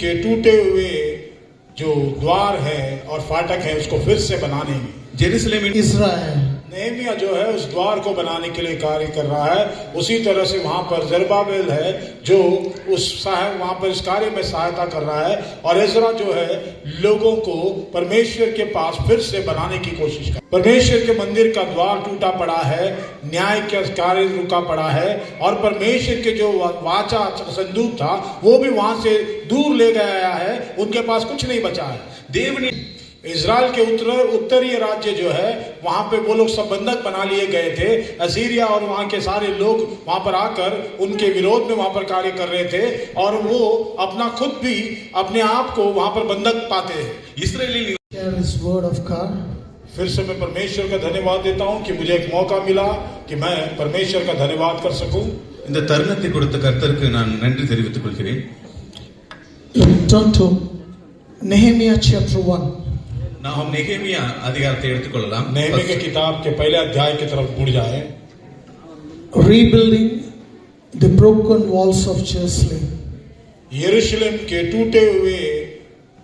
के टूटे हुए जो द्वार है और फाटक है उसको फिर से बनाने में जेरूसलेम इस्राएल नेहमिया जो है उस द्वार को बनाने के लिए कार्य कर रहा है। उसी तरह से वहां पर जरुब्बाबेल है जो वहां पर इस कार्य में सहायता कर रहा है, और इज़रा जो है लोगों को परमेश्वर के पास फिर से बनाने की कोशिश कर। परमेश्वर के मंदिर का द्वार टूटा पड़ा है, न्याय का कार्य रुका पड़ा है, और परमेश्वर के जो वाचा संदूक था वो भी वहां से दूर ले गया है, उनके पास कुछ नहीं बचा है। देव ने इज़राइल के उत्तरीय राज्य जो है वहां पे वो लोग सब बंधक बना लिए गए थे। असीरिया और वहां के सारे लोग वहां पर आकर उनके विरोध में वहां पर कार्य कर रहे थे, और वो अपना खुद भी अपने आप को वहां पर बंधक पाते हैं। इस्राएली फिर से मैं परमेश्वर का धन्यवाद देता हूं कि मुझे एक मौका मिला कि मैं परमेश्वर का धन्यवाद कर सकूं। இந்த தருணத்தை கொடுத்த கர்த்தருக்கு நான் நன்றி தெரிவித்துக் கொள்கிறேன். Turn to Nehemiah chapter 1. now हम नेहेमिया अधिकारத்தை எடுத்துக்கொள்ளலாம். नेहेमिया की किताब के पहले अध्याय की तरफ मुड़ जाए. Rebuilding the broken walls of Jerusalem. यरूशलेम के टूटे हुए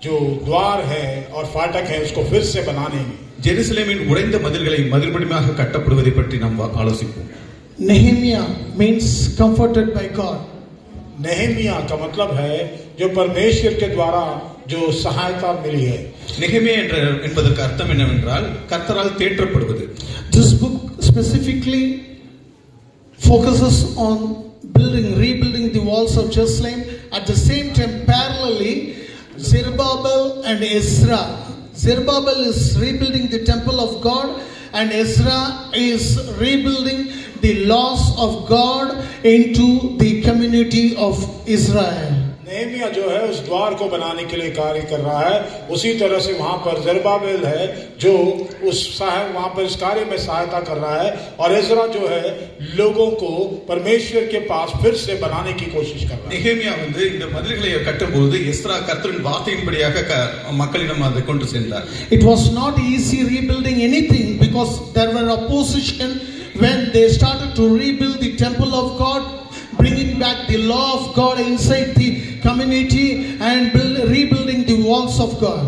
जो द्वार है और फाटक है उसको फिर से बनाने में ஜெருசலேமின் உடைந்த மதில்களை மறுபடியும் கட்டப்படுவதை பற்றி நாம் ஆலோசிப்போம். Nehemiah means comforted by God. नेहेमिया का मतलब है जो परमेश्वर के द्वारा जो सहायता मिली है. நெகேமியா என்பதற்கு அர்த்தம் என்னவென்றால் கர்த்தரால் தேற்றப்படுவது. This book specifically focuses on rebuilding the walls of Jerusalem. At the same time, parallelly, Zerubbabel and Ezra. Zerubbabel is rebuilding the temple of God, and Ezra is rebuilding the laws of God into the community of Israel. नेहेमिया जो है उस द्वार को बनाने के लिए कार्य कर रहा है। उसी तरह से वहां पर जरुब्बाबेल है जो वहां पर इस कार्य में सहायता कर रहा है, और इज़रा जो है लोगों को परमेश्वर के पास फिर से बनाने की कोशिश कर रहा है. நெகேமியா இந்த மதில்களை கட்டும்போது எஸ்ரா கர்த்தரின் வார்த்தையின்படியாக மக்களிடம் அதை கொண்டு சென்றார். It was not easy rebuilding anything because there were opposition when they started to rebuild the temple of God, bringing back the law of God inside the community and rebuilding the walls of God.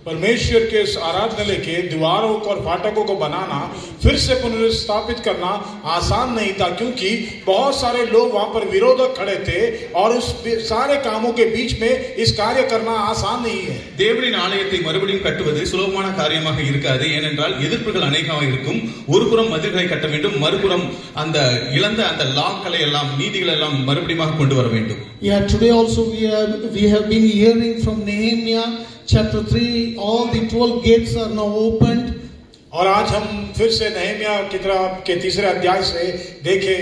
परमेश्वर के इस आराधनालय के दीवारों और फाटकों को बनाना, फिर से पुनर्स्थापित करना आसान नहीं था, क्योंकि बहुत सारे लोग वहां पर विरोधक खड़े थे, और उस सारे कामों के बीच में इस कार्य करना आसान नहीं है. தேவனின் ஆலயத்தை மறுபடியும் கட்டுவது சுலபமான காரியமாக இருக்காது. ஏனென்றால் எதிர்ப்புகள் அநேகமாக இருக்கும். ஒருபுறம் மதில்களை கட்ட வேண்டும், மறுபுறம் அந்த இழந்த அந்த லாக்களை எல்லாம் நீதிகளை எல்லாம் மறுபடியும் கொண்டு வர வேண்டும். Yeah, today also we have been hearing from Nehemiah chapter 3, all the 12 gates are now opened. और आज हम फिर से नेहेमिया किताब के तीसरे अध्याय से देखे,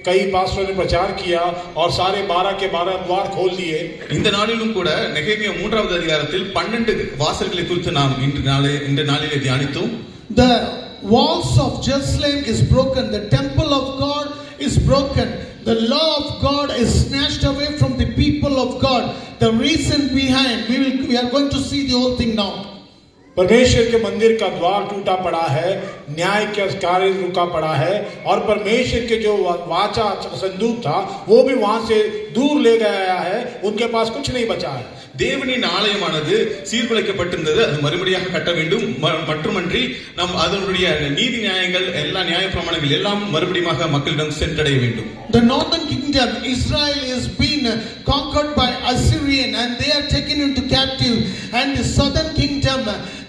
कई पास्टरों ने प्रचार किया और सारे 12 के 12 द्वार खोल दिए. இந்த நாளிலும் கூட நெகேமியா 3வது அதிகாரத்தில் 12 வாசல்களை குறித்து நாம் இந்த நாளிலே தியானித்தோம். The walls of Jerusalem is broken, the temple of God is broken, the law of God is snatched away from the people of God. The reason behind, we are going to see the whole thing now. परमेश्वर के मंदिर का द्वार टूटा पड़ा है, न्याय का कार्य रुका पड़ा है, और परमेश्वर के जो वाचा संदूक था वो भी वहां से दूर ले गया है, उनके पास कुछ नहीं बचा है. தேவனின் ஆலயமானது சீர்குலைக்கப்பட்டிருந்தது, அது மறுபடியாக கட்ட வேண்டும். மட்டுமன்றி நாம் அதனுடைய நீதி நியாயங்கள் எல்லா நியாய பிரமாணங்கள் எல்லாம் மறுபடியும் மக்களிடம் சென்றடைய வேண்டும். The northern kingdom Israel is been conquered by Assyrian and they are taken into captive, and the southern kingdom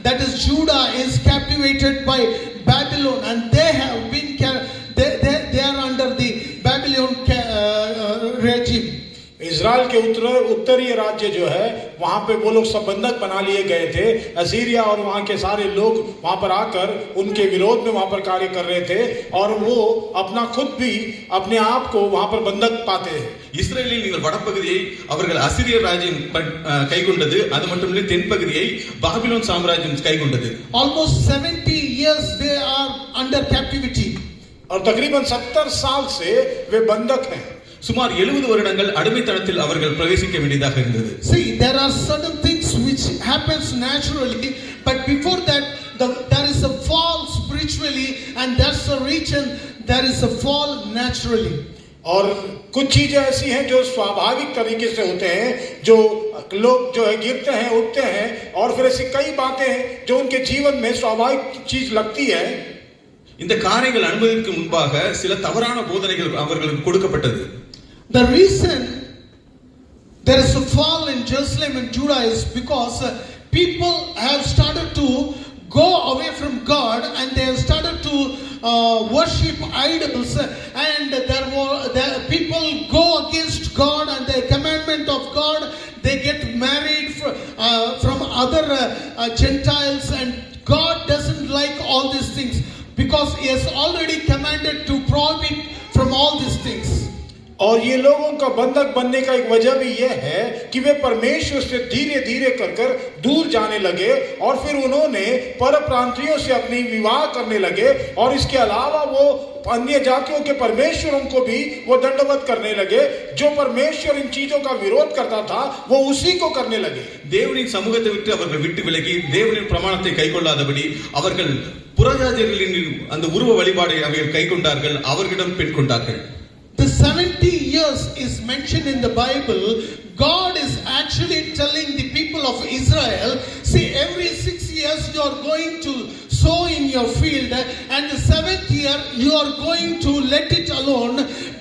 that is Judah is captivated by Babylon, and they have been they are under the Babylon regime. Israel के उत्तरीय राज्य जो है वहां पे वो लोग सब बंधक बना लिए गए थे. असीरिया और वहां के सारे लोग वहां पर आकर उनके विरोध में वहां पर कार्य कर रहे थे, और वो अपना खुद भी अपने आप को वहां पर बंधक पाते हैं. இஸ்ரேலில் நீங்கள் வடபகுதியை அவர்கள் அசிரிய ராஜ்யம் கைக்கொண்டது, அது மட்டுமில்லை தென்பகுதியை பாபிலோன் சாம்ராஜ்யம் கைக்கொண்டது. Almost 70 years they are under captivity. और तकरीबन 70 साल से वे बंधक हैं. சுமார் 70 வருடங்கள் அடிமைத்தனத்தில் அவர்கள் பிரவேசிக்க வேண்டியதாக இருந்தது. See, there are certain things which happens naturally, but before that there is a fall spiritually, and that's the reason there is a fall naturally. और कुछ चीजें ऐसी हैं जो स्वाभाविक तरीके से होते हैं, जो लोग जो है गिरते हैं, उठते हैं, और फिर ऐसी कई बातें हैं जो उनके जीवन में स्वाभाविक चीज लगती है। இந்த காரியங்கள் அனுமதிக்கு முன்பாக சில தவறான போதனைகள் அவர்களுக்கு கொடுக்கப்பட்டது. The reason there is a fall in Jerusalem and Judah is because people have started to go away from God and they have started to worship idols, and people go against God and the commandment of God. They get married from other Gentiles, and God doesn't like all these things because He has already commanded to prohibit from all these things. और ये लोगों का बंधक बनने का एक वजह भी यह है कि वे परमेश्वर से धीरे धीरे कर दूर जाने लगे, और फिर उन्होंने पर प्रांतियों से अपनी विवाह करने लगे, और इसके अलावा वो अन्य जातियों के परमेश्वरों को भी वो दंडवत करने लगे। जो परमेश्वर इन चीजों का विरोध करता था वो उसी को करने लगे। தேவனின் சமூகத்தை விட்டு அவர்கள் விட்டு விலகி தேவனின் பிரமாணத்தை கைக்கொள்ளாதபடி அவர்கள் புறஜாதியர்களின் அந்த உருவ வழிபாடை அவர்கள் கைக்கொண்டார்கள், அவர்களிடம் பெண் கொண்டார்கள். The 70 years is mentioned in the Bible. God is actually telling the people of Israel, see, every 6 years you are going to sow in your field, and the 7th year you are going to let it alone,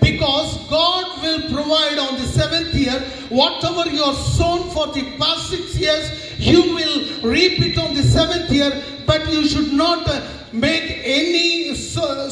because God will provide on the 7th year whatever you are sown for the past 6 years, you will reap it on the 7th year, but you should not make any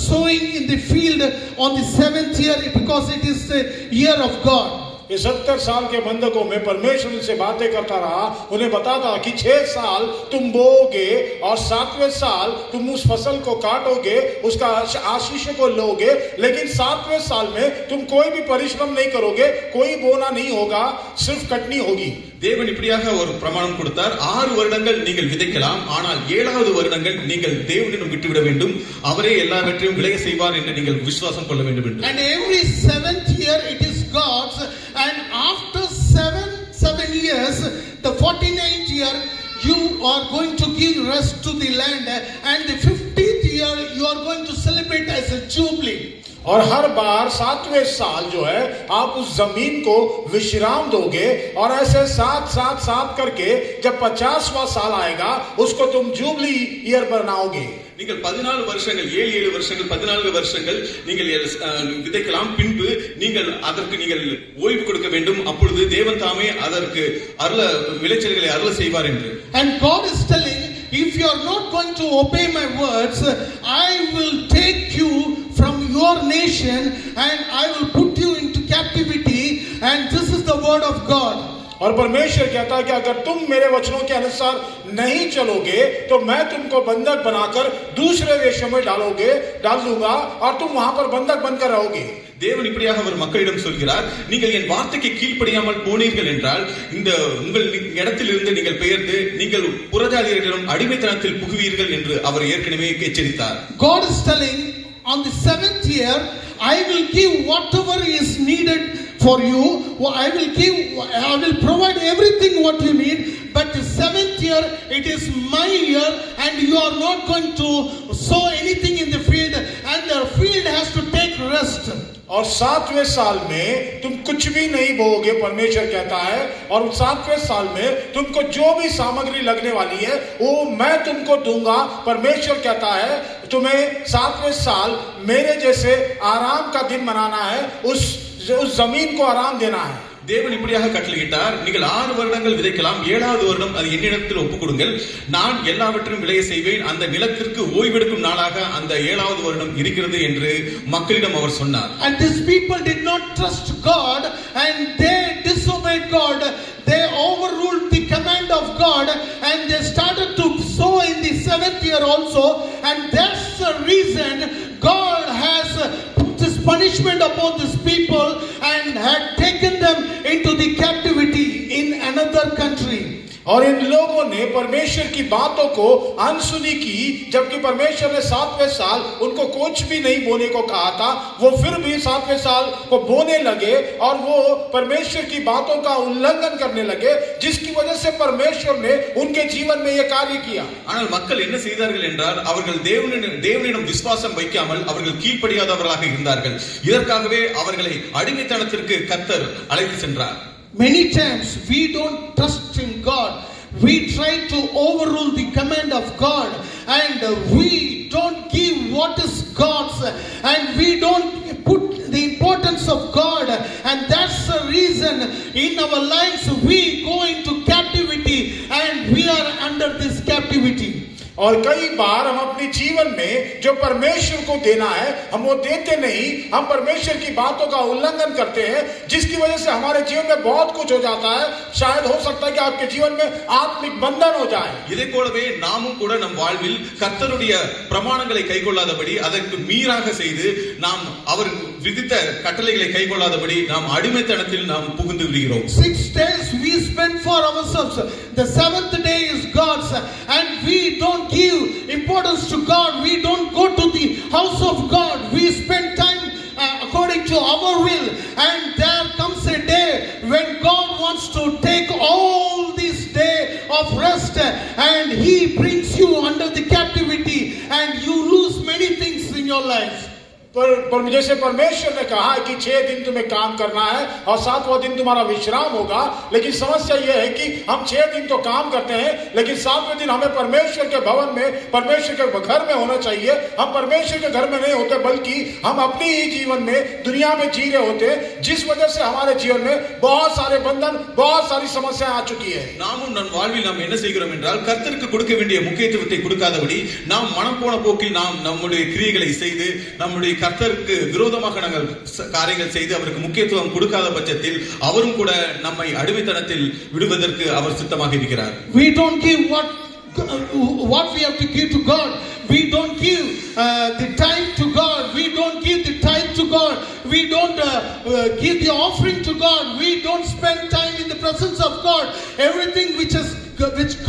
sowing in the field on the 7th year, because it is the year of God. ये 70 साल के बंधकों में परमेश्वर उनसे बातें करता रहा, उन्हें बताता कि 6 साल तुम बोओगे और 7वें साल तुम उस फसल को काटोगे, उसका आशीष को लोगे, लेकिन 7वें साल में तुम कोई भी परिश्रम नहीं करोगे, कोई बोना नहीं होगा, सिर्फ कटनी होगी। தேவன் இப்படியாக ஒரு பிரமாணம் கொடுத்தார். 6 வருடங்கள் நீங்கள் விதைக்கலாம், ஆனால் 7வது வருடங்கள் நீங்கள் தேவனிடம் விட்டுவிட வேண்டும், அவரே எல்லாவற்றையும் விளைய செய்வார் என்று நீங்கள் விசுவாசம் கொள்ள வேண்டும் என்று. And every 7th year it is God's, and after 7 years, the 49th year you are going to give rest to the land, and the 50th year you are going to celebrate as a jubilee. और हर बार 7वें साल जो है आप उस जमीन को विश्राम दोगे, और ऐसे 7 करके जब 50वां साल आएगा उसको तुम जुबली ईयर बनाओगे। நீங்கள் 14 வருஷங்கள் 7 வருஷங்கள் 14 வருஷங்கள் நீங்கள் விதைக்கலாம், பின்பு நீங்கள் அதற்கு நீங்கள் ஓய்வு கொடுக்க வேண்டும், அப்பொழுது தேவன் தாமே அதற்கு விளைச்சல்களை அருள செய்வார் என்று. And God is telling, if you are not going to obey my words, I will take you from your nation and I will put you into captivity, and this is the word of God. और परमेश्वर कहता है कि अगर तुम मेरे वचनों के अनुसार नहीं चलोगे तो मैं तुमको बंधक बनाकर दूसरे देशों में डाल दूंगा, और तुम वहां पर बंधक बनकर रहोगे। தேவன் இப்படியாக அவர் மக்களிடம் சொல்கிறார், நீங்கள் என் வார்த்தைக்கு கீழ்ப்படியாமல் போனீர்கள் என்றால் இந்த உங்கள் இடத்திலிருந்து நீங்கள் பெயர்ந்து நீங்கள் புறஜாதியர்களிடம் அடிமைத்தனத்தில் புகுவீர்கள் என்று அவர் ஏற்கனவே எச்சரித்தார். God is telling, on the 7th year I will give whatever is needed for you. I will provide everything what you need, but the 7th year it is my year, and you are not going to sow anything in the field, and the field has to take rest. और 7वें साल में तुम कुछ भी नहीं बोओगे, परमेश्वर कहता है, और 7वें साल में तुमको जो भी सामग्री लगने वाली है वो मैं तुमको दूंगा। परमेश्वर कहता है तुम्हें 7वें साल मेरे जैसे आराम का दिन मनाना है, उस जमीन को आराम देना है। தேவன் இப்படியாக கட்டளையிட்டார், நீங்கள் 6 வருடங்கள் விதைக்கலாம், 7வது வருடம் அது என்னிடத்தில் ஒப்புக் கொடுங்கள், நான் எல்லாவற்றையும் விளைய செய்வேன், அந்த நிலத்திற்கு ஓய்வெடுக்கும் நாளாக அந்த 7வது வருடம் இருக்கிறது என்று மக்களிடம் அவர் சொன்னார். And these people did not trust God, and they disobeyed God. They overruled the command of God, and they started to sow in the 7th year also, and that's the reason God has this punishment upon these people and had taken them into the captivity in another country. और इन लोगों ने परमेश्वर की बातों को अनसुनी की, जबकि परमेश्वर ने 7वें साल उनको कुछ भी नहीं बोने को कहा था, वो फिर भी 7वें साल को बोने लगे और वो परमेश्वर की बातों का उल्लंघन करने लगे, जिसकी वजह से से परमेश्वर ने उनके जीवन में यह कार्य किया। ஆனால் மக்கள் என்ன செய்தார்கள் என்றால் அவர்கள் தேவனிடம் விசுவாசம் வைக்காமல் அவர்கள் கீழ்ப்படியாதவர்களாக இருந்தார்கள். இதற்காகவே அவர்களை அடிமைத்தனத்திற்கு கர்த்தர் அழைத்து சென்றார். Many times we don't trust in God. We try to overrule the command of God, and we don't give what is God's, and we don't put the importance of God, and that's the reason in our lives we go into captivity and we are under this captivity. और कई बार हम अपने जीवन में जो परमेश्वर को देना है हम वो देते नहीं, हम परमेश्वर की बातों का उल्लंघन करते हैं, जिसकी वजह से हमारे जीवन में बहुत कुछ हो जाता है. शायद हो सकता है कि आपके जीवन में आत्मिक बंधन हो जाए. இதே போலவே நாமும் கூட நம் வாழ்வில் கர்த்தருடைய பிரமாணங்களை கைக்கொள்ளாதபடி அதற்கு மீறாக செய்து நாம் அவர் விதித்த கட்டளைகளை கைக்கொள்ளாதபடி நாம் அடிமைத்தனத்தில் நாம் புகுந்து விடுகிறோம். 6 days we spend for ourselves. The 7th day is God's, and we don't give importance to God. We don't go to the house of God. We spend time according to our will, and there comes a day when God wants to take all this day of rest, and He brings you under the captivity, and you lose many things in your life. पर जैसे परमेश्वर ने कहा है कि 6 दिन तुम्हें काम करना है और 7वां दिन तुम्हारा विश्राम होगा, लेकिन समस्या यह है कि हम 6 दिन तो काम करते हैं, लेकिन 7वें दिन हमें परमेश्वर के भवन में, परमेश्वर के घर में होना चाहिए. हम परमेश्वर के घर में नहीं होते, बल्कि हम अपनी ही जीवन में दुनिया में जी रहे होते, जिस वजह से हमारे जीवन में बहुत सारे बंधन, बहुत सारी समस्याएं आ चुकी है. நாமும் நம் வாழ்வில் நாம் என்ன செய்கிறோம் என்றால் கர்த்தருக்கு கொடுக்க வேண்டிய முக்கியத்துவத்தை கொடுக்காதபடி நாம் மனம் போன போக்கில் நாம் நம்முடைய கிரியைகளை செய்து நம்முடைய கர்த்தருக்கு விரோதமாக நாங்கள் காரியங்கள் செய்து அவருக்கு முக்கியத்துவம் கொடுக்காத பட்சத்தில் அவரும் கூட நம்மை அடிமைத்தனத்தில் விடுவதற்கு அவர் சித்தமாக இருக்கிறார். We don't give what we have to give to God. We don't give the time to God. We don't give the tithe to God. We don't give the offering to God. We don't spend time in the presence of God. Everything which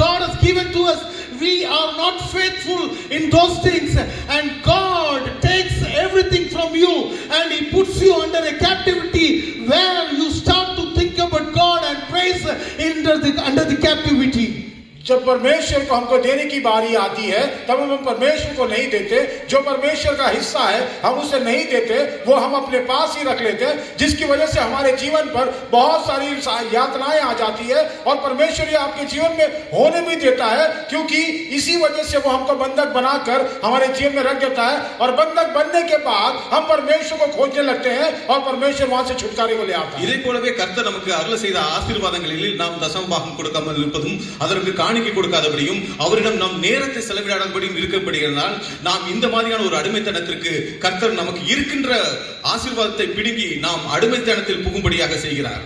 God has given to us, we are not faithful in those things, and God takes everything from you and He puts you under a captivity where you start to think about God and praise under the captivity. जब परमेश्वर को हमको देने की बारी आती है तब हम परमेश्वर को नहीं देते. जो परमेश्वर का हिस्सा है हम उसे नहीं देते, वो हम अपने पास ही रख लेते हैं, जिसकी वजह से हमारे जीवन पर बहुत सारी यातनाएं आ जाती है. और परमेश्वर ये आपके जीवन में होने भी देता है, क्योंकि इसी वजह से वो हमको बंधक बनाकर हमारे जीवन में रख देता है. और बंधक बनने के बाद हम परमेश्वर को खोजने लगते हैं और परमेश्वर वहां से छुटकारे को ले आता है. இதே போலவே கர்த்தர் நமக்கு அருள் செய்த ஆசீர்வாதங்களில் நாம் தசமபாகம் கொடுக்காமல் இருப்பதும் அதற்கு காணிக்கை கொடுக்காதபடியும் அவரிடம் நாம் நேரத்தை செலவிடாதபடியும் இருக்கப்படுகிறதால் நாம் இந்த மாதிரியான ஒரு அடிமைத்தனத்திற்கு கர்த்தர் நமக்கு இருக்கின்ற ஆசீர்வாதத்தை பிடுங்கி நாம் அடிமைத்தனத்தில் புகும்படியாக செய்கிறார்.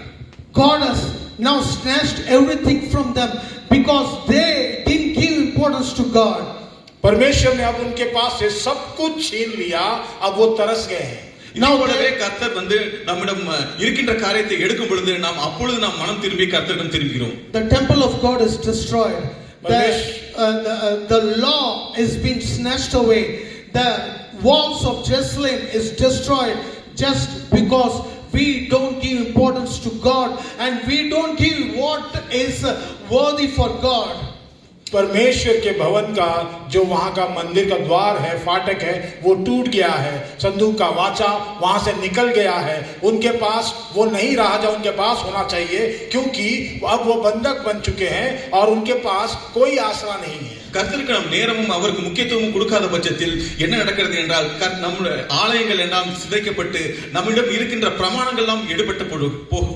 God has now snatched everything from them because they didn't give importance to God. परमेश्वर ने अब उनके पास से सब कुछ छीन लिया, अब वो तरस गए हैं. இதே கர்த்தர் நம்மிடம் இருக்கின்ற காரியத்தை எடுக்கும் பொழுது நாம் அப்பொழுது நாம் மனம் திரும்பி கர்த்தரிடம் திரும்புகிறோம். The temple of God is destroyed. The law is being snatched away. The walls of Jerusalem is destroyed just because we don't give importance to God and we don't give what is worthy for God. परमेश्वर के भवन का जो वहां का मंदिर का द्वार है, फाटक है, वो टूट गया है. संदूक का वाचा वहां से निकल गया है. उनके पास वो नहीं रहा जो उनके पास होना चाहिए, क्योंकि अब वो बंधक बन चुके हैं और उनके पास कोई आसरा नहीं है. கர்த்தருக்கு நம் நேரமும் அவருக்கு முக்கியத்துவம் கொடுக்காத பட்சத்தில் என்ன நடக்கிறது என்றால் நம்முடைய ஆலயங்கள் எல்லாம் சிதைக்கப்பட்டு நம்மிடம் இருக்கின்ற பிரமாணங்கள் எல்லாம் எடுபட்டு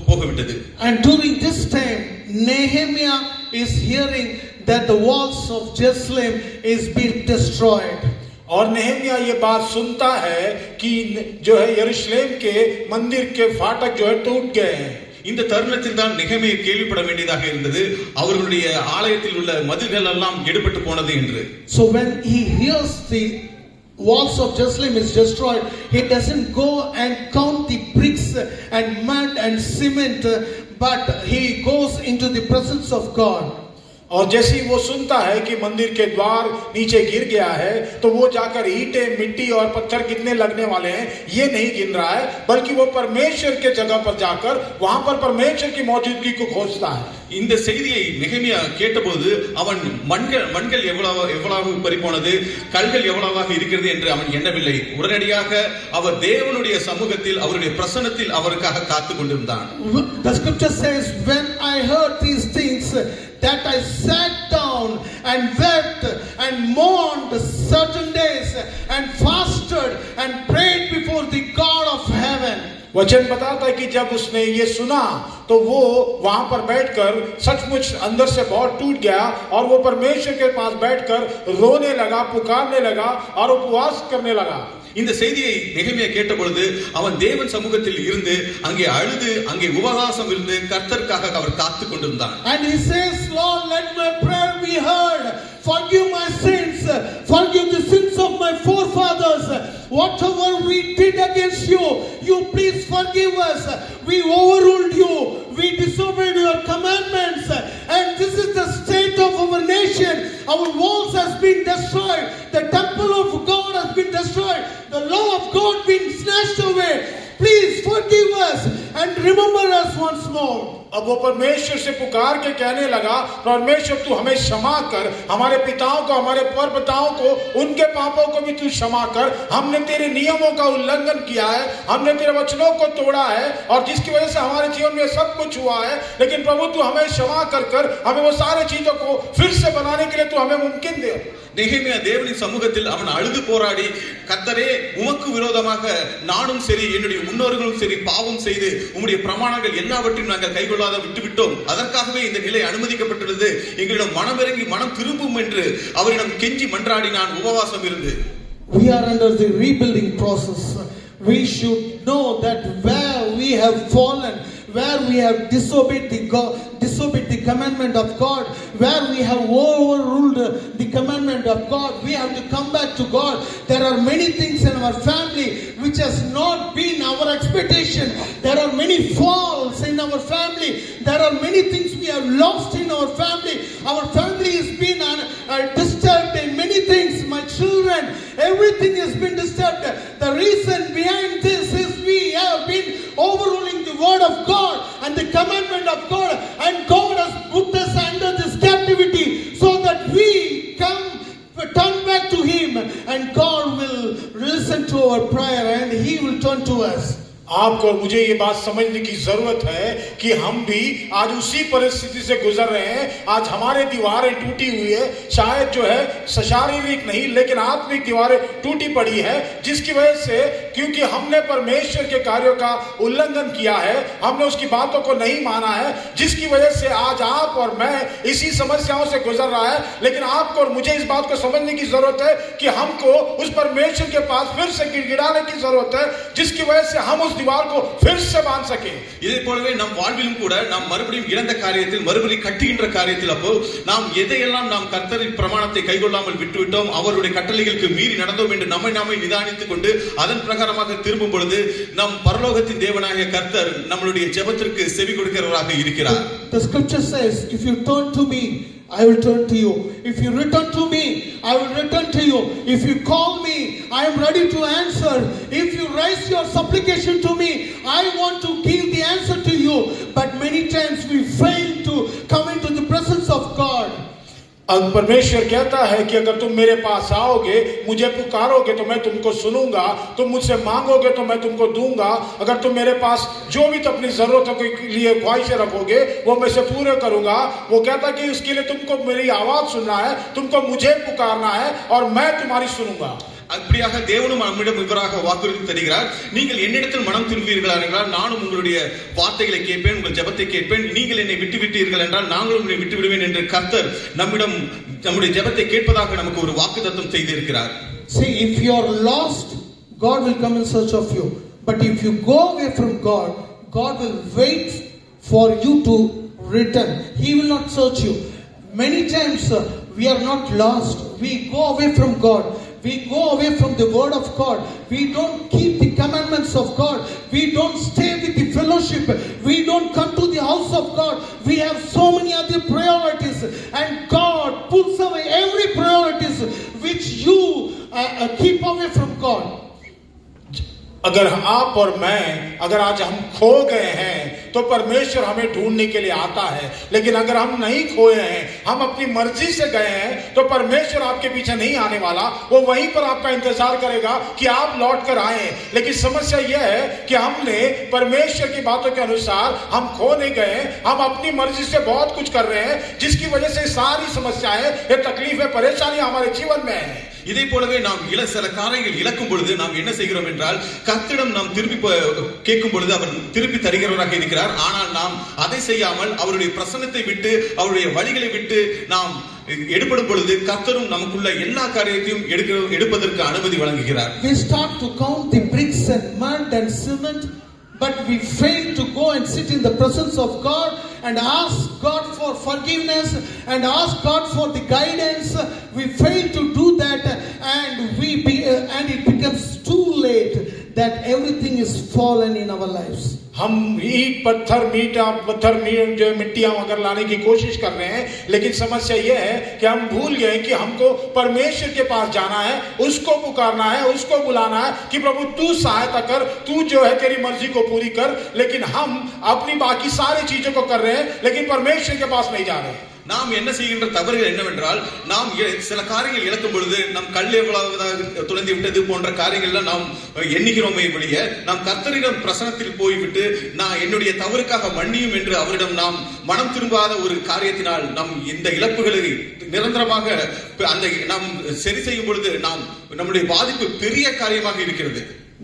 போகவிட்டது. And during this time Nehemiah is hearing that the walls of Jerusalem is being destroyed. और नेहमिया ये बात सुनता है कि जो है यरूशलेम के मंदिर के फाटक जो है टूट गए हैं. இந்த தருணத்தில் தான் நெகேமியா கேள்விப்பட வேண்டியதாக இருந்தது அவர்களுடைய ஆலயத்தில் உள்ள மதில்கள் எல்லாம் எடுபட்டு போனது என்று. So when he hears the walls of Jerusalem is destroyed, he doesn't go and count the bricks and mud and cement, but he goes into the presence of God. और जैसे ही वो सुनता है कि मंदिर के द्वार नीचे गिर गया है, तो वो जाकर ईंटें, मिट्टी और पत्थर कितने लगने वाले हैं ये नहीं गिन रहा है, बल्कि वो परमेश्वर के जगह पर जाकर वहां पर परमेश्वर की मौजूदगी को खोजता है। இந்த செய்தியை நெகேமியா கேட்டபோது அவன் மண்கள் எவ்வளவு பறிபோனது, கல்கள் எவ்வளவாக இருக்கிறது என்று அவன் எண்ணவில்லை. உடனடியாக அவர் தேவனுடைய சமூகத்தில் அவருடைய பிரசன்னத்தில் அவருக்காக காத்து கொண்டிருந்தான். The scripture says, when I heard these things, that I sat down and wept and mourned certain days and fasted and prayed before the God of heaven. वचन बताता है कि जब उसने ये सुना तो वो वहां पर बैठकर सचमुच अंदर से बहुत टूट गया और वो परमेश्वर के पास बैठकर रोने लगा, पुकारने लगा और उपवास करने लगा. இந்த செய்தியை நெகேமியா கேட்டபொழுது அவன் தேவன் சமூகத்தில் இருந்து அங்கே அழுது அங்கே உபவாசம் இருந்து கர்த்தருக்காக அவர் காத்து கொண்டிருந்தான். And he says, Lord, let my prayer be heard. Forgive my sins. Forgive the sins of my forefathers. Whatever we did against you, you please forgive us. We overruled you. We disobeyed your commandments. And this is the state of our nation. Our walls has been destroyed. The temple of God has been destroyed. The law of God been snatched away. Please forgive us and remember us once more. अब वो परमेश्वर से पुकार के कहने लगा, परमेश्वर तू हमें क्षमा कर, हमारे पिताओं को, हमारे परपिताओं को, उनके पापों को भी तू क्षमा कर. हमने तेरे नियमों का उल्लंघन किया है, हमने तेरे वचनों को तोड़ा है और जिसकी वजह से हमारे जीवन में सब कुछ हुआ है. लेकिन प्रभु तू हमें क्षमा कर हमें वो सारे चीजों को फिर से बनाने के लिए तू हमें मुमकिन दे. நெகேமியா தேவனின் சமூகத்தில் அவன் அழுது போராடி, கர்த்தரே உமக்கு விரோதமாக நானும் சரி என்னுடைய முன்னோர்களும் சரி பாவம் செய்து உம்முடைய பிரமாணங்கள் எல்லாவற்றையும் நாங்கள் கைகொள்ளாத விட்டுவிட்டோம். அதற்காகவே இந்த நிலை அனுமதிக்கப்பட்டுள்ளது. எங்களிடம் மனமிறங்கி மனம் திரும்பும் என்று அவரிடம் கெஞ்சி மன்றாடி நான் உபவாசம் இருந்து. We are under the rebuilding process. We should know that where we have fallen, where we have disobeyed the commandment of God, where we have overruled the commandment of God, we have to come back to God. There are many things in our family which has not been our expectation. There are many falls in our family. There are many things we have lost in our family. Our family has been disturbed in many things. My children, everything has been disturbed. The reason behind this is we have been overruling the word of God and the commandment of God, and God has put us under this captivity so that we turn back to Him, and God will listen to our prayer and He will turn to us. आपको और मुझे ये बात समझने की जरूरत है कि हम भी आज उसी परिस्थिति से गुजर रहे हैं. आज हमारे दीवारें टूटी हुई है, शायद जो है शारीरिक नहीं लेकिन आत्मिक दीवारें टूटी पड़ी है, जिसकी वजह से क्योंकि हमने परमेश्वर के कार्यों का उल्लंघन किया है, हमने उसकी बातों को नहीं माना है, जिसकी वजह से आज आप और मैं इसी समस्याओं से गुजर रहा है. लेकिन आपको और मुझे इस बात को समझने की जरूरत है कि हमको उस परमेश्वर के पास फिर से गिड़गिड़ाने की जरूरत है, जिसकी वजह से हम उस दीवार को फिर से बांध सके. இதே போலவே நம் வாழ்விலும் கூட நாம் மறுபடியும் இழந்த காரியத்தில் மறுபடியும் கட்டுகின்ற காரியத்தில் அப்போ நாம் எதையெல்லாம் நாம் கர்த்தரின் பிரமாணத்தை கைகொள்ளாமல் விட்டுவிட்டோம், அவருடைய கட்டளைகளுக்கு மீறி நடந்தோம் என்று நம்மை நாமே நிதானித்துக் கொண்டு அதன் பிரகாரமாக திரும்பும் பொழுது நம் பரலோகத்தின் தேவனாகிய கர்த்தர் நம்மளுடைய ஜெபத்திற்கு செவி கொடுக்கிறவராக இருக்கிறார். The scripture says, if you turn to me, I will turn to you. If you return to me, I will return to you. If you call me, I am ready to answer. If you raise your supplication to me, I want to give the answer to you. But many times we fail to come into the presence of God. अब परमेश्वर कहता है कि अगर तुम मेरे पास आओगे, मुझे पुकारोगे तो मैं तुमको सुनूंगा, तुम मुझसे मांगोगे तो मैं तुमको दूंगा. अगर तुम मेरे पास जो भी तो अपनी जरूरतों के लिए ख्वाहिशें रखोगे वो मैं से पूरे करूंगा. वो कहता है कि उसके लिए तुमको मेरी आवाज सुनना है, तुमको मुझे पुकारना है और मैं तुम्हारी सुनूंगा. அப்படியாக தேவனும் நம்மிடம் இவராக வாக்குறுதி தருகிறார். நீங்கள் என்னிடத்தில் மனம் திரும்புவீர்களா என்றால் நானும் உங்களுடைய வார்த்தைகளை கேட்பேன், உங்கள் ஜெபத்தை கேட்பேன். நீங்கள் என்னை விட்டு விட்டீர்கள் என்றால் நாங்களும் உங்களை விட்டு விடுவேன் என்று கர்த்தர் நம்மிடம் நம்முடைய ஜெபத்தை கேட்பதாக நமக்கு ஒரு வாக்குத்தத்தம் செய்திருக்கிறார். See, if you are lost, God will come in search of you. But if you go away from God, God will wait for you to return. He will not search you. Many times we are not lost. We go away from God. We go away from the word of God. We don't keep the commandments of God. We don't stay with the fellowship. We don't come to the house of God. We have so many other priorities. priorities, and God pulls away every priorities which you keep away from God. अगर आप और मैं, अगर आज हम खो गए हैं तो परमेश्वर हमें ढूंढने के लिए आता है, लेकिन अगर हम नहीं खोए हैं, हम अपनी मर्जी से गए हैं, तो परमेश्वर आपके पीछे नहीं आने वाला। वो वहीं पर आपका इंतजार करेगा कि आप लौट कर आए। लेकिन समस्या यह है कि हमने परमेश्वर की बातों के अनुसार हम खो नहीं गए, हम अपनी मर्जी से बहुत कुछ कर रहे हैं, जिसकी वजह से सारी समस्याएं, ये तकलीफें, परेशानी हमारे जीवन में है। இதே போலவே நாம் சில காரியங்கள் இழக்கும் பொழுது நாம் என்ன செய்கிறோம் என்றால், கர்த்தரிடம் நாம் திருப்பி கேட்கும் பொழுது அவர் திருப்பி தருகிறவராக இருக்கிறார். ஆனால் நாம் அதை செய்யாமல் அவருடைய பிரசன்னத்தை விட்டு, அவருடைய வழிகளை விட்டு நாம் எடுபடும் பொழுது கர்த்தரும் நமக்குள்ள எல்லா காரியத்தையும் எடுப்பதற்கு அனுமதி வழங்குகிறார். We start to count the bricks and mud and cement, but we fail to go and sit in the presence of God and ask God for forgiveness and ask God for the guidance. We fail to do that, and it becomes too late that everything is fallen in our lives. हम ईट पत्थर जो मिट्टियां वगैरह लाने की कोशिश कर रहे हैं, लेकिन समस्या यह है कि हम भूल गए कि हमको परमेश्वर के पास जाना है, उसको पुकारना है, उसको बुलाना है कि प्रभु तू सहायता कर, तू जो है तेरी मर्जी को पूरी कर। लेकिन हम अपनी बाकी सारी चीजों को कर रहे हैं, लेकिन परमेश्वर के पास नहीं जा रहे। நாம் என்ன செய்கின்ற தவறுகள் என்னவென்றால், நாம் சில காரியங்கள் இழக்கும் பொழுது நம் கல் எவ்வளவு துளைந்து விட்டது போன்ற காரியங்கள்ல நாம் எண்ணுகிறோமே வெளிய, நாம் கர்த்தரிடம் பிரசன்னத்தில் போய்விட்டு நான் என்னுடைய தவறுக்காக மன்னியும் என்று அவரிடம் நாம் மனம் திரும்பாத ஒரு காரியத்தினால் நம் இந்த இழப்புகளை நிரந்தரமாக அந்த நாம் சரி செய்யும் பொழுது நம்முடைய பாதிப்பு பெரிய காரியமாக இருக்கிறது.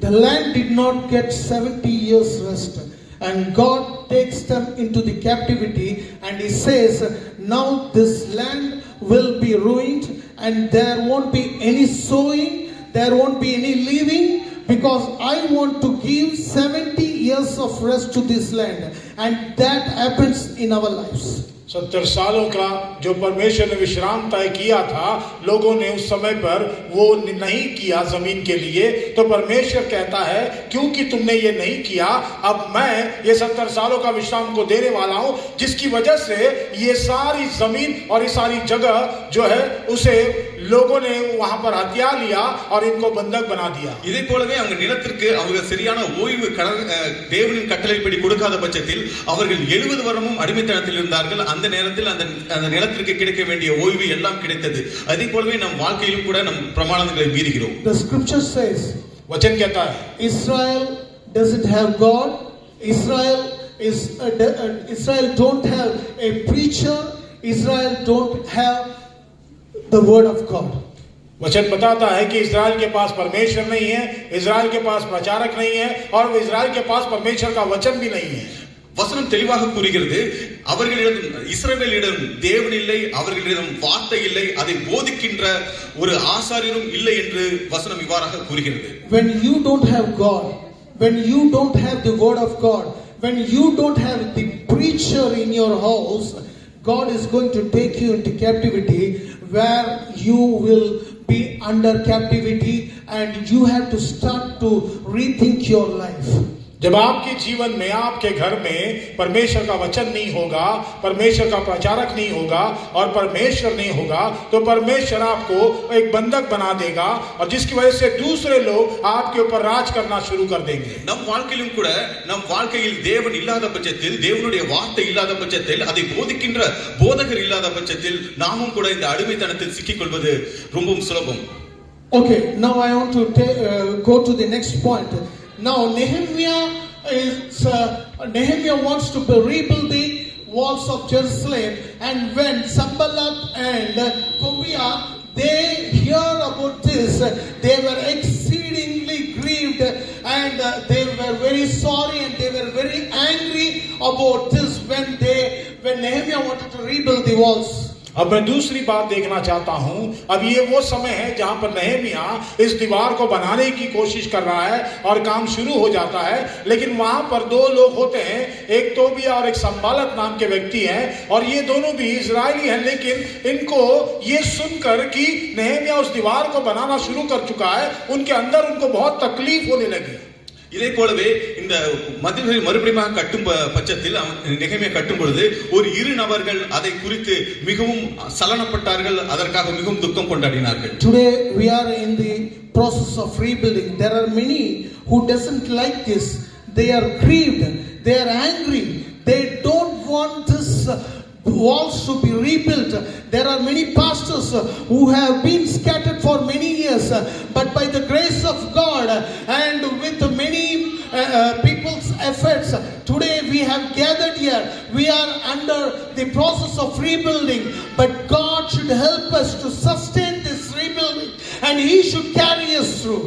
The land did not get 70 years rest, and God takes them into the captivity, and he says, now this land will be ruined, and there won't be any sowing, there won't be any living, because I want to give 70 years of rest to this land. And that happens in our lives. 70 सालों का जो परमेश्वर ने विश्राम तय किया था, लोगों ने उस समय पर वो नहीं किया जमीन के लिए, तो परमेश्वर कहता है क्योंकि तुमने ये नहीं किया, अब मैं ये 70 सालों का विश्राम को देने वाला हूं, जिसकी वजह से ये सारी जमीन और ये सारी जगह जो है उसे लोगों ने वहां पर हत्या लिया और इनको बंधक बना दिया. இதே போலவே அவங்க நிலத்திற்கு அவங்க சரியான ஓய்வு தேவனின் கட்டளைப்படி கொடுக்காத பட்சத்தில் அவர்கள் 70 வருடமும் அடிமைத்தனத்தில் இருந்தார்கள். அந்த நேரத்தில் அந்த நிலத்திற்கு கிடைக்க வேண்டிய ஓய்வு எல்லாம் கிடைத்தது. அதே போலவே நம் வாழ்க்கையிலும் கூட நம் பிரமாணங்களை மீறுகிறோம். The scripture says, वचन कहता है, Israel doesn't have God. Israel don't have a preacher. Israel don't have the word of God. वचन बताता है कि इज़राइल के पास परमेश्वर नहीं है, इज़राइल के पास प्रचारक नहीं है, और इज़राइल के पास परमेश्वर का वचन भी नहीं है. வசனம் தெளிவாக கூறுகிறது, அவர்களிடம் இஸ்ரவேலிடம் தேவன் இல்லை, அவர்களிடம் வார்த்தை இல்லை, அதை போதிக்கின்ற ஒரு ஆசாரியரும் இல்லை என்று வசனம் இவ்வாறாக கூறுகிறது. When you don't have God, when you don't have the word of God, when you don't have the preacher in your house, God is going to take you into captivity, where you will be under captivity, and you have to start to rethink your life. जब आपके जीवन में, आपके घर में परमेश्वर का वचन नहीं होगा, परमेश्वर का प्रचारक नहीं होगा और परमेश्वर नहीं होगा, तो परमेश्वर आपको एक बंधक बना देगा, और जिसकी वजह से दूसरे लोग आपके ऊपर राज करना शुरू कर देंगे. நம் வாழ்க்கையிலும் கூட நம் வாழ்க்கையில் தேவன் இல்லாத பட்சத்தில், தேவனுடைய வார்த்தை இல்லாத பட்சத்தில், அதை போதிக்கின்ற போதகர் இல்லாத பட்சத்தில் நாமும் கூட இந்த அடிமைத்தனத்தில் சிக்கிக் கொள்வது ரொம்பவும் சுலபம். Okay, now I want to go to the next point. Now Nehemiah wants to rebuild the walls of Jerusalem, and when Sanballat and Tobiah they hear about this, they were exceedingly grieved, and they were very sorry, and they were very angry about this when Nehemiah wanted to rebuild the walls. अब मैं दूसरी बात देखना चाहता हूं. अब ये वो समय है जहां पर नहमिया इस दीवार को बनाने की कोशिश कर रहा है और काम शुरू हो जाता है, लेकिन वहां पर दो लोग होते हैं, एक तोबिया और एक संबालत नाम के व्यक्ति हैं, और ये दोनों भी इजरायली हैं, लेकिन इनको ये सुनकर कि नहमिया उस दीवार को बनाना शुरू कर चुका है, उनके अंदर उनको बहुत तकलीफ होने लगी. இதே போலவே இந்த மதில்களை மறுபடியும் கட்டும் பட்சத்தில் நெகேமியா கட்டும் பொழுது ஒரு இரு நபர்கள் அதை குறித்து மிகவும் சலனப்பட்டார்கள், அதற்காக மிகவும் துக்கம் கொண்டாடினார்கள். Today we are in the process of rebuilding. There are many who doesn't like this. They are grieved, they are angry, they don't want this walls to be rebuilt. There are many pastors who have been scattered for many years, but by the grace of God and with many people's efforts, today we have gathered here. We are under the process of rebuilding, but God should help us to sustain this rebuilding and He should carry us through.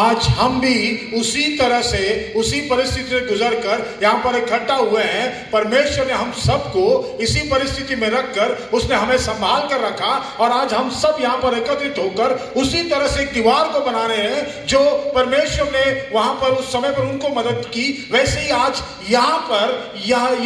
आज हम भी उसी तरह से उसी परिस्थिति से गुजर कर यहाँ पर इकट्ठा हुए हैं. परमेश्वर ने हम सबको इसी परिस्थिति में रखकर उसने हमें संभाल कर रखा और आज हम सब यहाँ पर एकत्रित होकर उसी तरह से एक दीवार को बना रहे हैं जो परमेश्वर ने वहां पर उस समय पर उनको मदद की. वैसे ही आज यहाँ पर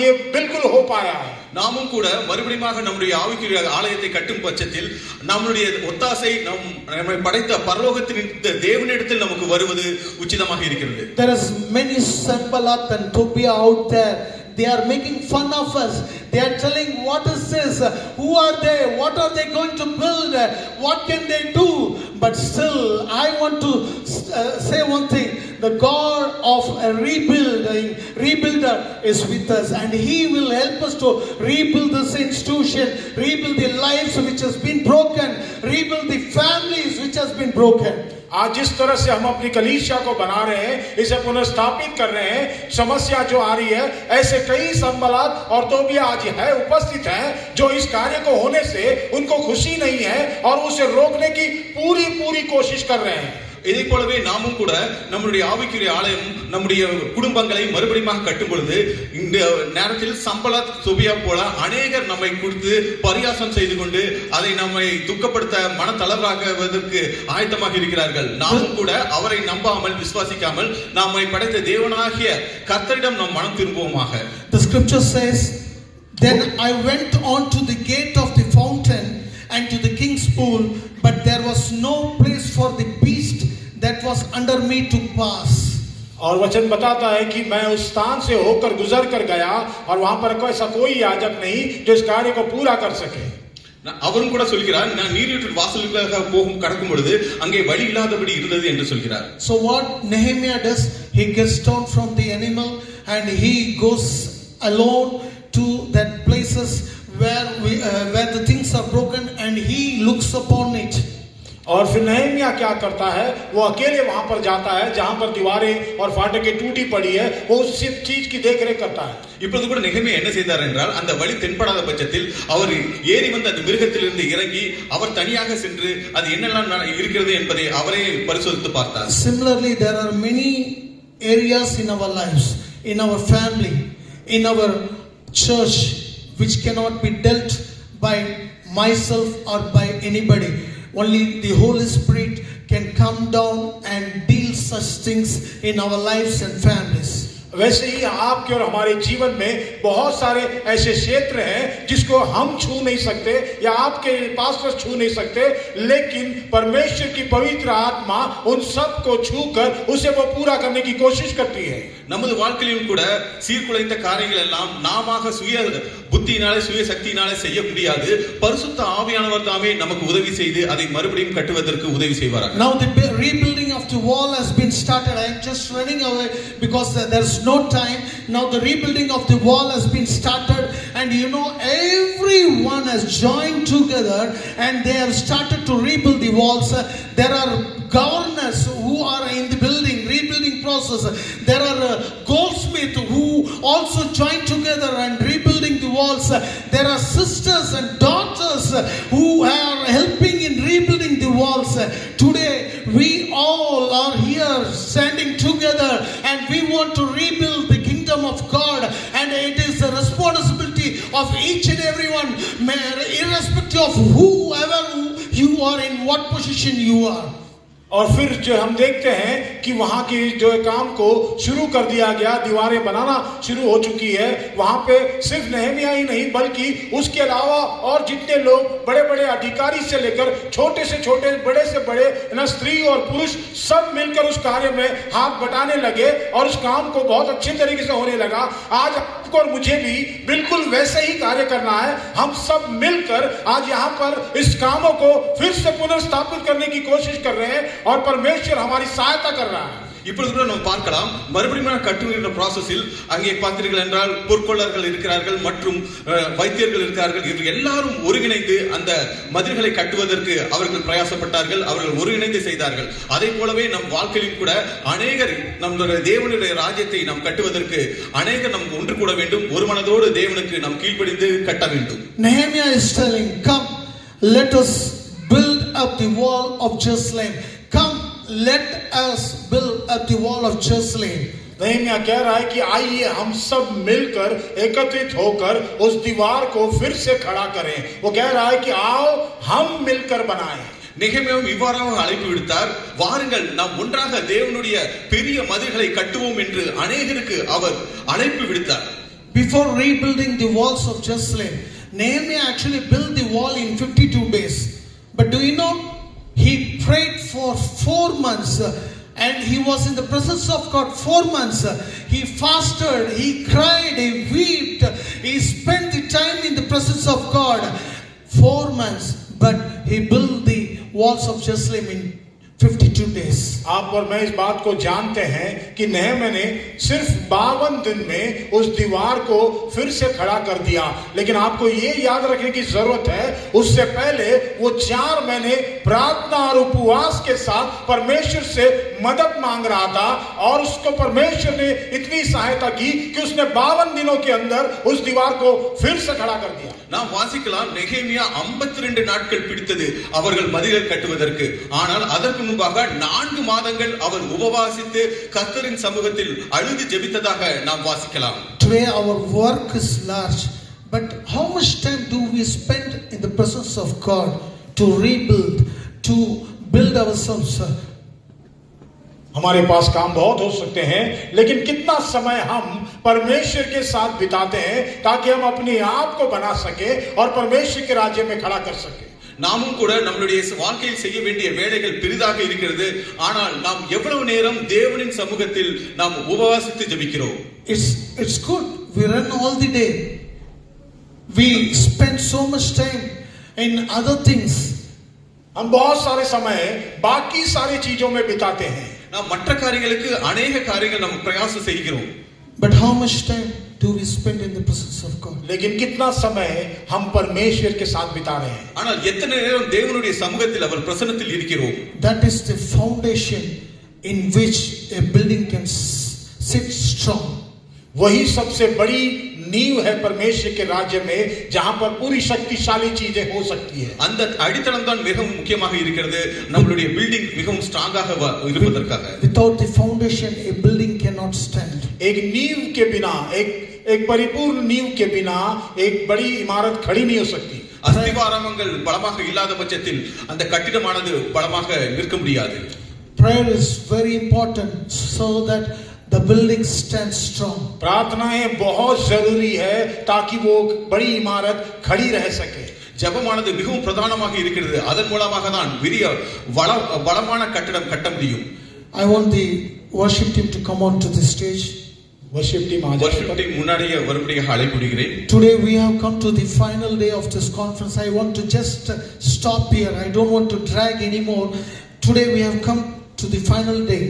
ये बिल्कुल हो पाया है. நாமும் கூட மறுபடியும் நம்முடைய ஆவிக்குரிய ஆலயத்தை கட்டும் பட்சத்தில் நம்முடைய ஒத்தாசை நம்மை படைத்த பரலோகத்தின் தேவனிடத்தில் நமக்கு வருவது உச்சிதமாக இருக்கிறது. There is many Sanballat and Tobiah out there. They are making fun of us. They are telling, what is this? Who are they? What are they going to build? What can they do? But still, I want to say one thing. The God of a rebuilder is with us, and He will help us to rebuild this institution, rebuild the lives which has been broken, rebuild the families which has been broken. आज जिस तरह से हम अपनी कलीसिया को बना रहे हैं, इसे पुनर्स्थापित कर रहे हैं, समस्या जो आ रही है, ऐसे कई संबलात और तोबिया आज है उपस्थित हैं जो इस कार्य को होने से उनको खुशी नहीं है और उसे रोकने की पूरी कोशिश कर रहे हैं. இதே போலவே நாமும் கூட நம்முடைய ஆவிக்குரிய ஆலயம் நம்முடைய குடும்பங்களை மறுபடியும் கட்டும் பொழுது இந்த நேரத்தில் சம்பளத் தொபியா போல அநேகர் நம்மை குறித்து பரியாசம் செய்து கொண்டு அதை நம்மை துக்கப்படுத்த மனதளவாக்குவதற்கு ஆயத்தமாக இருக்கிறார்கள். நாமும் கூட அவரை நம்பாமல் விசுவாசிக்காமல் நம்மை படைத்த தேவனாகிய கர்த்தரிடம் நம் மனம் திரும்புவோமாக. The scripture says, then I went on to the gate of the fountain and to the king's pool, but there was no place for the beast that was under me to pass. और वचन बताता है कि मैं उस स्थान से होकर गुजर कर गया और वहां पर ऐसा कोई याजक नहीं जो इस कार्य को पूरा कर सके. அவரும் கூட சொல்கிறார், நான் நீரூற்றின் வாசலுக்காக போகும் கடக்கும் பொழுது அங்கே வழி இல்லாதபடி இருந்தது என்று சொல்கிறார். So what Nehemiah does, he gets down from the animal and he goes alone to that places where the things are broken and he looks upon it. और फिर नहम्याह क्या करता है, वो अकेले वहां पर जाता है जहां पर दीवारें और फाटकें टूटी पड़ी है, वो उस चीज की देखरेख करता है. இப்பொழுது கூட நெகேமியா என்ன செய்தார் என்றால், அந்த வழி தென்படாத பட்சத்தில் அவர் ஏறி வந்து அந்த மிருகத்திலிருந்து இறங்கி அவர் தனியாக சென்று அது என்னெல்லாம் இருக்கிறது என்பதை அவரே பரிசோதித்து பார்த்தார். Similarly, there are many areas in our lives, in our family, in our church which cannot be dealt by myself or by anybody. Only the Holy Spirit can come down and deal such things in our lives and families. वैसे ही आपके और हमारे जीवन में बहुत सारे ऐसे क्षेत्र हैं जिसको हम छू नहीं सकते या आपके पास्टर छू नहीं सकते, लेकिन परमेश्वर की पवित्र आत्मा उन सब को छूकर उसे वो पूरा करने की कोशिश करती है. நமது வாழ்க்கையிலும் கூட சீர்குலைந்த காரியங்கள் எல்லாம் நாமாக சுய புத்தியினாலே சுய சக்தியினாலே செய்ய முடியாது. பரிசுத்த ஆவியானவர் தாமே நமக்கு உதவி செய்து அதை மறுபடியும் கட்டுவதற்கு உதவி செய்வாராக. Now the rebuilding of the wall has been started. I am just running away because there is no time. Now the rebuilding of the wall has been started, and you know everyone has joined together and they have started to rebuild the walls. There are governors who are in the rebuilding process. There are goldsmiths who also joined together and rebuilding the walls. There are sisters and daughters who are helping in rebuilding the walls. Today we all are here standing together and we want to rebuild the kingdom of God, and it is the responsibility of each and everyone, irrespective of whoever you are, in what position you are. और फिर जो हम देखते हैं कि वहां की जो काम को शुरू कर दिया गया, दीवारें बनाना शुरू हो चुकी है। वहां पे सिर्फ नेहमिया ही नहीं बल्कि उसके अलावा और जितने लोग बड़े बड़े अधिकारी से लेकर छोटे से छोटे, बड़े से बड़े ना, स्त्री और पुरुष सब मिलकर उस कार्य में हाथ बटाने लगे और उस काम को बहुत अच्छे तरीके से होने लगा। आज आपको और मुझे भी बिल्कुल वैसे ही कार्य करना है। हम सब मिलकर आज यहाँ पर इस कामों को फिर से पुनर्स्थापित करने की कोशिश कर रहे हैं और परमेश्वर हमारी सहायता कर रहा है। இப்பொழுது கூட நம்ம பார்க்கலாம், மறுபடியும் கட்டுகின்ற ப்ராசஸில் அங்கே பார்த்தீர்கள் என்றால் பொற்கொள்ளர்கள் இருக்கிறார்கள் மற்றும் வைத்தியர்கள் இருக்கிறார்கள். இவர்கள் எல்லாரும் ஒருங்கிணைந்து அந்த மதில்களை கட்டுவதற்கு அவர்கள் பிரயாசப்பட்டார்கள், அவர்கள் ஒருங்கிணைந்து செய்தார்கள். அதே போலவே நம் வாழ்க்கையிலும் கூட அநேகர் நம்முடைய தேவனுடைய ராஜ்யத்தை நாம் கட்டுவதற்கு அநேகர் நமக்கு ஒன்று கூட வேண்டும். ஒரு மனதோடு தேவனுக்கு நாம் கீழ்ப்படிந்து கட்ட வேண்டும். Nehemiah is telling, come, let us build up the wall of Jerusalem. Come, let us build up the wall of Jerusalem. Nehemiah कह रहा है कि आइए हम सब मिलकर एकत्रित होकर उस दीवार को फिर से खड़ा करें। वो कह रहा है कि आओ हम मिलकर बनाएं। நெகேமியாவும் இவ்வாறாக அழைப்பு விடுத்தார், வாருங்கள் நாம் ஒன்றாக தேவனுடைய பெரிய மதில்களை கட்டுவோம் என்று அநேகருக்கு அவர் அழைப்பு விடுத்தார். Before rebuilding the walls of Jerusalem, Nehemiah actually built the wall in 52 days. But do you know, he prayed for 4 months and he was in the presence of God 4 months. He fasted, he cried, he wept, he spent the time in the presence of God 4 months. But he built the walls of Jerusalem in 52 days. आप और मैं इस बात को जानते हैं कि Nehemiah ने सिर्फ 52 दिन में उस दीवार को फिर से खड़ा कर दिया। लेकिन आपको ये याद रखने की जरूरत है, उससे पहले वो 4 महीने प्रार्थना और उपवास के साथ परमेश्वर से मदद मांग रहा था और उसको परमेश्वर ने इतनी सहायता की कि उसने 52 दिनों के अंदर उस दीवार को फिर से खड़ा कर दिया। நாம் வாசிக்கலாம், நெகேமியா 52 நாட்கள் பிடித்தது அவர்கள் மதிலை கட்டுவதற்கு. ஆனால் அதற்கு முன்பாக 4 மாதங்கள் அவர் உபவாசித்து கர்த்தரின் சமூகத்தில் அழுது ஜெபித்ததாக நாம் வாசிக்கலாம். Today our work is large, but how much time do we spend in the presence of God to rebuild, to build ourselves? हमारे पास काम बहुत हो सकते हैं, लेकिन कितना समय हम परमेश्वर के साथ बिताते हैं ताकि हम अपने आप को बना सके और परमेश्वर के राज्य में खड़ा कर सके। நாமும் கூட நம்மளுடைய வாழ்க்கையில் செய்ய வேண்டிய வேலைகள் பெரிதாக இருக்கிறது. ஆனால் நாம் எவ்வளவு நேரம் தேவனின் சமூகத்தில் நாம் உபவாசித்து ஜெபிக்கிறோம்? It's good. We run all the day. We spend so much time in other things. हम बहुत सारे समय बाकी सारी चीजों में बिताते हैं. நாம் மற்ற காரியங்களுக்கு अनेक காரியங்கள் நாம் பிரயாசம் செய்கிறோம். But how much time do we spend in the presence of God? लेकिन कितना समय हम परमेश्वर के साथ बिता रहे हैं? ஆனால் எத்தனை நேரம் தேவனுடைய சமூகத்தில் அவர் பிரசன்னத்தில் இருக்கிறோம்? That is the foundation in which a building can sit strong. वही सबसे बड़ी नींव है परमेश्वर के राज्य में, जहां पर पूरी शक्तिशाली चीजें हो सकती है. அந்த அடித்தளம் தான் மிகவும் முக்கியமாக இருக்கிறது, நம்மளுடைய பில்டிங் மிகவும் ஸ்ட்ராங்காக இருப்பதற்காக. Without the foundation a building cannot stand. एक नींव के बिना, एक परिपूर्ण नींव के बिना एक बड़ी इमारत खड़ी नहीं हो सकती. அஸ்திவாரங்கள் பலமாக இல்லாத பட்சத்தில் அந்த கட்டிடமானது பலமாக நிற்க முடியாது. Prayer is very important so that the building stands strong. प्रार्थनाएं बहुत जरूरी है ताकि वो बड़ी इमारत खड़ी रह सके. ஜெபமானது மிகவும் பிரதானமாக இருக்கிறது, அதன் மூலமாக தான் பெரிய வளமான கட்டடம் கட்ட முடியும். I want the worship team to come on to the stage. worship team முன்னாடியே வரும்படியாக அழைக்கிறேன். Today we have come to the final day of this conference. I want to just stop here. I don't want to drag anymore. Today we have come to the final day.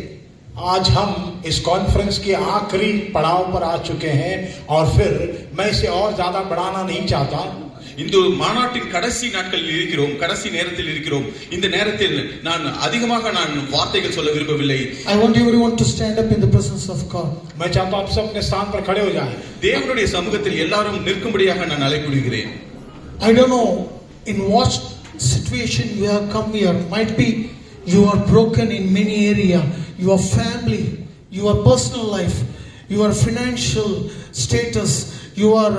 आज हम इस conference के आखिरी पड़ाव पर आ चुके हैं और फिर मैं इसे और ज्यादा बढ़ाना नहीं चाहता. இந்த மாநாட்டின் கடைசி நாட்களில் இருக்கிறோம், கடைசி நேரத்தில் இருக்கிறோம். இந்த நேரத்தில் நான் அதிகமாக வார்த்தைகள் சொல்ல விரும்பவில்லை. I want everyone to stand up in the presence of God. मैं चाहता हूं आप सब अपने स्थान पर खड़े हो जाएं. தேவனுடைய சமூகத்தில் எல்லாரும் நிற்கும்படியாக நான் அழைக்கிறேன். I don't know in what situation you have come here. Might be you are broken in many areas. Your family, your personal life, your financial status, your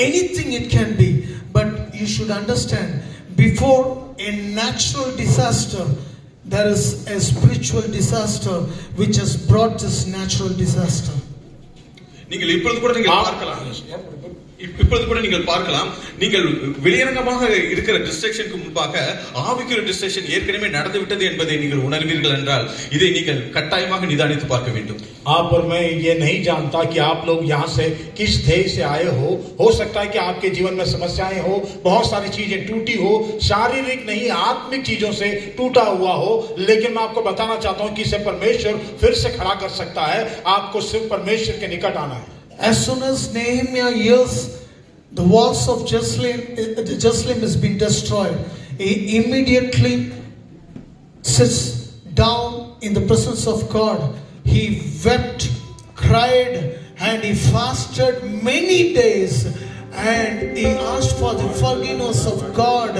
anything it can be. But you should understand, before a natural disaster, there is a spiritual disaster which has brought this natural disaster. நீங்கள் இப்பொழுது கூட நீங்கள் பார்க்கலாம், இப்பொழுது கூட நீங்கள் பார்க்கலாம், நீங்கள் வெளியரங்கமாக இருக்கிற டிஸ்ட்ரக்ஷனுக்கு முன்பாக ஆவிக்குரிய டிஸ்ட்ரக்ஷன் ஏற்கனவே நடந்து விட்டது என்பதை நீங்கள் உணர்வீர்கள் என்றால் இதை நீங்கள் கட்டாயமாக நிதானித்து பார்க்க வேண்டும். आप और मैं ये नहीं जानता कि आप लोग यहाँ से किस ध्येय से आए हो सकता है कि आपके जीवन में समस्याएं हो, बहुत सारी चीजें टूटी हो, शारीरिक नहीं आत्मिक चीजों से टूटा हुआ हो, लेकिन मैं आपको बताना चाहता हूँ कि इसे परमेश्वर फिर से खड़ा कर सकता है. आपको सिर्फ परमेश्वर के निकट आना है. As soon as Nehemiah hears the walls of Jerusalem has been destroyed, he immediately sits down in the presence of God. He wept, cried, and he fasted many days, and he asked for the forgiveness of God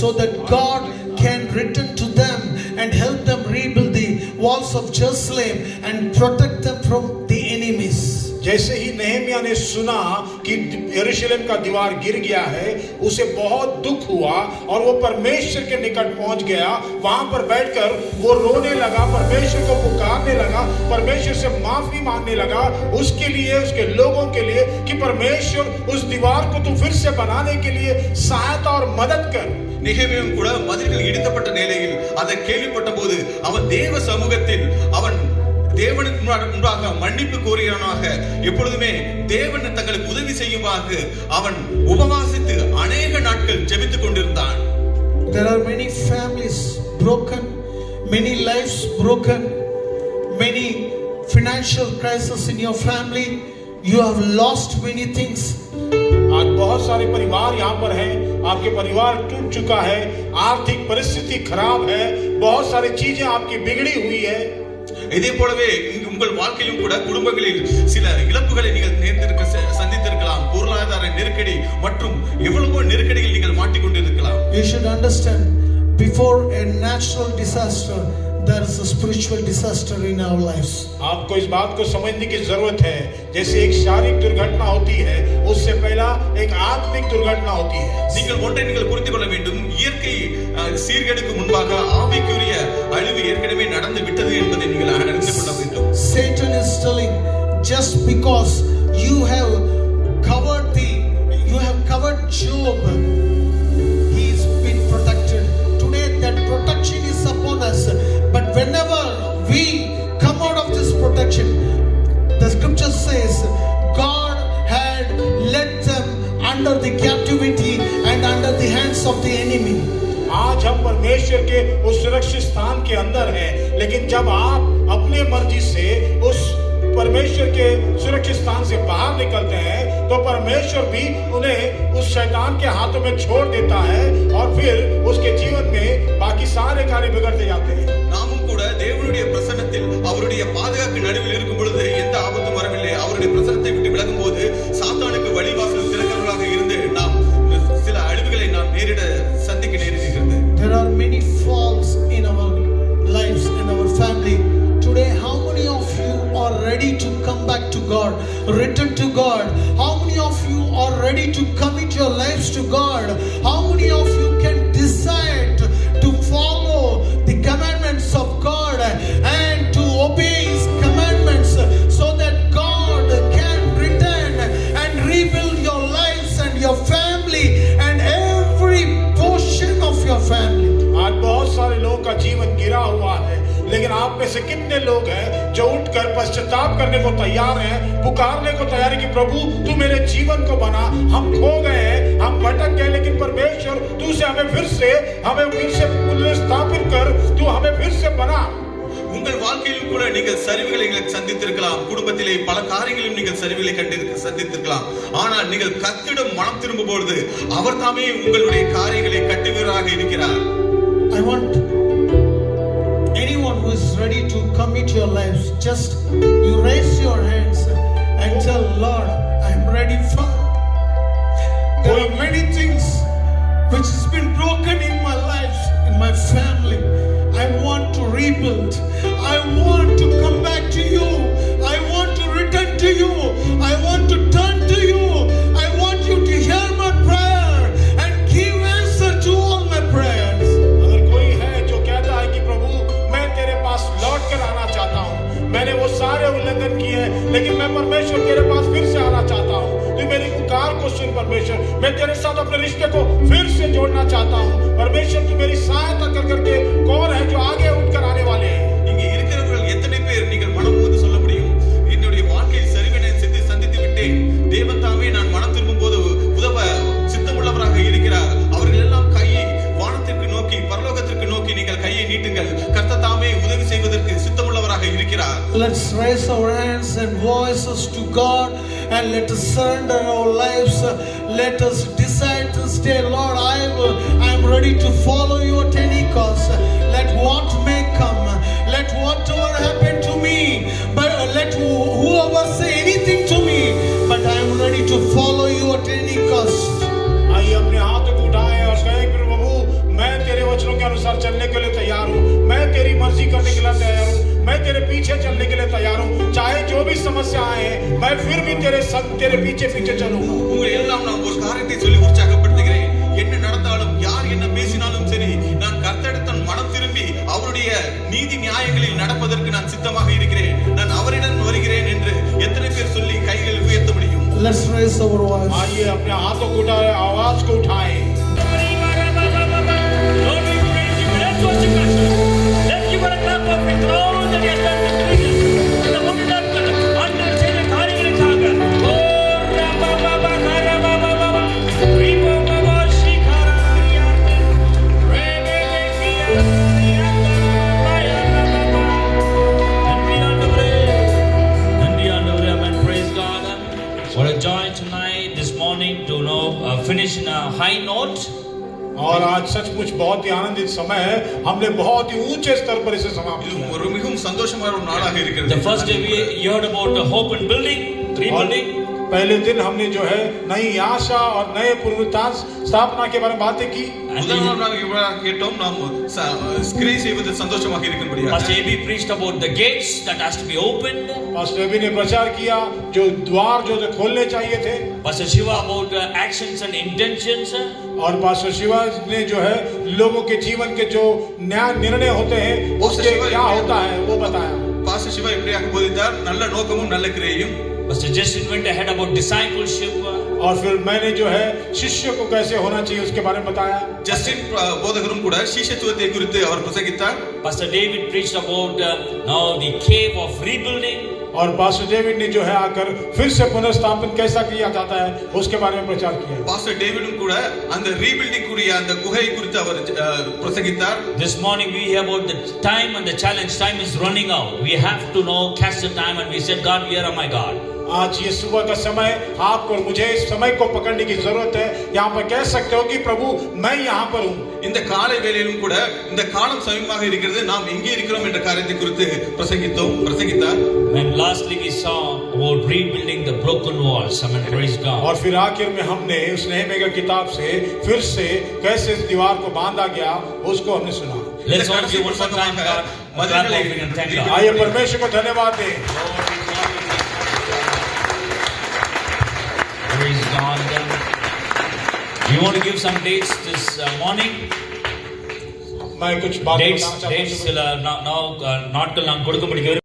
so that God can return to them and help them rebuild the walls of Jerusalem and protect them from the enemies. जैसे ही Nehemiah ने सुना कि यरूशलेम का दीवार गिर गया है, उसे बहुत दुख हुआ और वो परमेश्वर के निकट पहुंच गया. वहां पर बैठकर वो रोने लगा, परमेश्वर को पुकारने लगा, परमेश्वर से माफी मांगने लगा उसके लिए, उसके लोगों के लिए कि परमेश्वर उस दीवार को तू फिर से बनाने के लिए सहायता और मदद कर. நெகேமியாவும் கூட மதில்கள் இடிக்கப்பட்ட நிலையில் அதை கேள்விப்பட்ட போது அவன் தேவ சமூகத்தில் அவன் தேவனுக்கு முன்பாக மன்னிப்பு கோரியவனாக எப்பொழுதுமே தேவன் தங்களுக்கு உதவி செய்யுமாக அவன் உபவாசித்து அநேக நாட்கள் ஜெபித்துக் கொண்டிருந்தான். There are many families broken, many lives broken, many financial crises in your family. You have lost many things. आज बहुत सारे परिवार यहाँ पर हैं, आपके परिवार टूट चुका है, आर्थिक परिस्थिति खराब है, बहुत सारी चीजें आपकी बिगड़ी हुई है. இதே போலவே உங்கள் வாழ்க்கையிலும் கூட குடும்பங்களில் சில இழப்புகளை நீங்கள் சந்தித்திருக்கலாம். பொருளாதார நெருக்கடி மற்றும் எவ்வளவோ நெருக்கடியில் நீங்கள் மாட்டிக்கொண்டிருக்கலாம். You should understand, before a natural disaster, there is a spiritual disaster in our lives. आपको इस बात को समझने की जरूरत है, जैसे एक शारीरिक दुर्घटना होती है, उससे पहला एक आत्मिक दुर्घटना होती है. நீங்கள் ஒன்றை நீங்கள் புரிந்து கொள்ள வேண்டும், இயற்கை சீர்கேடுக்கு முன்பாக ஆவிக்குரிய அழிவு ஏற்கனவே நடந்து விட்டது என்பதை நீங்கள் அறிந்து கொள்ள வேண்டும். Satan is telling, just because you have covered Job, he's been protected. Today that protection is upon us, but whenever we come out of this protection, the scripture says God had led them under the captivity and under the hands of the enemy. आज हम परमेश्वर के उस सुरक्षित स्थान के अंदर हैं, लेकिन जब आप अपने मर्जी से उस परमेश्वर के सुरक्षित स्थान से बाहर निकलते हैं, तो परमेश्वर भी उन्हें उस शैतान के हाथों में छोड़ देता है और फिर उसके जीवन में बाकी सारे कार्य बिगड़ते जाते हैं. நாமும் கூட தேவனுடைய பிரசன்னத்தில் அவருடைய பாதுகாப்பு நடுவில் இருக்கும் பொழுது எந்த ஆபத்தும் வரவில்லை. அவருடைய பிரசன்னத்தை விட்டு விலகும் போது சாத்தானுக்கு வழிவாசல் திறக்கிறவர்களாக இருந்து நாம் சில அழிவுகளை நாம் சந்திக்க நேரிடுகிறது. There are many falls in our lives, in our family. Today, how many of you are ready to come back to God, return to God? How many of you are ready to commit your lives to God? How many of you can decide to follow the commandments of God and to obey His commandments so that God can return and rebuild your lives and your family and every portion of your family? आज बहुत सारे लोगों का जीवन गिरा हुआ है, लेकिन आप में से कितने लोग हैं जो उठकर पश्चाताप करने को तैयार हैं, पुकारने को तैयार है कि प्रभु तू मेरे जीवन को बना. हम खो गए हैं, हम भटक गए, लेकिन परमेश्वर तू से हमें फिर से पुनर्स्थापित कर, तू हमें फिर से बना. உங்கள் வாழ்க்கையிலும் கூட நீங்கள் சரிவுகளை சந்தித்திருக்கலாம். குடும்பத்திலே பல காரியங்களிலும் நீங்கள் சரிவுகளை சந்தித்திருக்கலாம். ஆனால் நீங்கள் கர்த்தரிடம் மனம் திரும்பும் பொழுது அவர் தாமே உங்களுடைய காரியங்களை கட்டுவீராக இருக்கிறார். I want anyone who is ready to commit your lives, just you raise your hands and tell Lord, I am ready for. There are many things which has been broken in my life, in my family. I want to rebuild. I want to come back to you. I want to return to you. I want to turn to you. I want you to hear my prayer and give answer to all my prayers. अगर कोई है जो कहता है कि प्रभु परमेश्वर, मैं तेरे साथ अपने रिश्ते को फिर से जोड़ना चाहता हूँ। परमेश्वर तू मेरी सहायता कर करके कौन है जो आगे उठकर आने वाले हैं। இங்கே இருக்கிறவர்கள் எத்தனை பேர் நீங்கள் மனம் புகுந்து சொல்ல முடியும், என்னுடைய வாழ்க்கையில் சரிவினை சந்தித்து விட்டேன், தேவன் தாமே நான் மனம் திரும்பும் போது உதவ சித்தமுள்ளவராக இருக்கிறார். அவர்கள் எல்லாம் கையை வானத்திற்கு நோக்கி பரலோகத்திற்கு நோக்கி நீங்கள் கையை நீட்டுங்கள், கர்த்தர் தாமே உதவி செய்வதற்கு சித்தமுள்ளவராக இருக்கிறார். Let's raise our hands and voices to God and let us surrender our lives. Let us decide this day, Lord, I am ready to follow you at any cost. Let what may come, let whatever happen to me, but let whoever say anything to me, but I am ready to follow you at any cost. आइए अपने हाथों को उठाएं और कहें प्रभु मैं तेरे वचनों के अनुसार चलने के लिए तैयार हूँ, मैं तेरी मर्जी करने के लिए तैयार हूँ, मैं तेरे पीछे चलने के लिए तैयार हूँ। चाहे जो भी समस्या आए मैं फिर भी तेरे संग तेरे पीछे पीछे चलूंगा। உங்களை எல்லாம் நான் ஒரு காரியத்தை சொல்லி உற்சாகப்படுத்துகிறேன். என்ன நடந்தாலும் யார் என்ன பேசினாலும் சரி, நான் கர்த்தரிடம் மனம் திரும்பி அவருடைய நீதி நியாயங்களில் நடப்பதற்கு நான் சித்தமாக இருக்கிறேன், நான் அவரிடம் வருகிறேன் என்று எத்தனை பேர் சொல்லி கைகள் உயர்த்த முடியும்? Let's raise our voice. आइए अपने हाथों को उठाएं, आवाज को उठाएं। Lord, we praise you. Let's worship God. Let's give a clap of it. All that He has done to bring us. இந்த மூன்று நாட்கள் ஆண்டவர் செய்த காரியங்களுக்காக. ஓ ரபா பாபா கரபா பாபா ரீபா பாபா ஷிகாராயா ரேபே கியா மாயா பாபா. நன்றி ஆண்டவரே. Amen. Praise God. What a joy tonight, this morning, to finish in a high note. और आज सचमुच बहुत ही आनंदित समय है, हमने बहुत ही ऊंचे स्तर पर इसे समाप्त இது किया। ஒரு மிகவும் சந்தோஷமான ஒரு நாளாக இருக்கிறது. The first day we heard about the hope and building, rebuilding. पहले दिन हमने जो है नई आशा और नए पुनरुत्थान स्थापना के बारे में बातें की। முதல் நாள் நாம் இவ்வளவு கேட்டோம், நாம் கிரியை செய்வது சந்தோஷமாக இருக்கும்படியாக. Pastor AB preached about the gates that has to be opened. Pastor अभी ने प्रचार किया जो द्वार जो खोलने चाहिए थे। Pastor Shiva about actions and intentions. और पास्टर शिवा ने जो है लोगों के जीवन के जो निर्णय होते हैं उसके क्या होता है वो बताया। பாஸ்டர் சிவா இப்படியாக போதித்தார், நல்ல நோக்கமும் நல்ல கிரியையும். Pastor Justin went ahead about discipleship. और फिर मैंने जो है शिष्य को कैसे होना चाहिए उसके बारे में बताया। ஜஸ்டின் போதகரும் கூட சீஷத்துவத்தை குறித்து அவர் பிரசங்கித்தார். Pastor David preached about now the cave of rebuilding. और पास्टर डेविड ने जो है आकर फिर से पुनर्स्थापन कैसा किया जाता है उसके बारे में प्रचार किया। பாஸ்டர் டேவிடும் கூட அந்த ரீபில்டிங் கூடிய அந்த குகை குறித்து அவர் பிரசங்கித்தார். This morning we hear about the time and the challenge. Time is running out. We have to know, catch the time, and we said, God, where am I, God? आज ये सुबह का समय आपको और मुझे इस समय को पकड़ने की जरूरत है। यहाँ पर कह सकते हो कि प्रभु मैं यहाँ पर हूँ। இந்த காலை வேளையிலும் கூட இந்த காலம் சமீபமாக இருக்கிறது, நாம் எங்கே இருக்கிறோம் என்ற காரியத்தை குறித்து பிரசங்கித்தார். And lastly we saw about rebuilding the broken walls. Amen. Praise God. और फिर आखिर में हमने उस नहमी की किताब से फिर से कैसे इस दीवार को बांधा गया उसको हमने सुना। Let's all give one more time God a clap offering and thank God. आइए परमेश्वर को धन्यवाद दें। Praise God. You want to give some dates this morning? मैं कुछ बात बताना Dates चाहता हूँ। நாட்கள் நான் கொடுக்க முடியும்.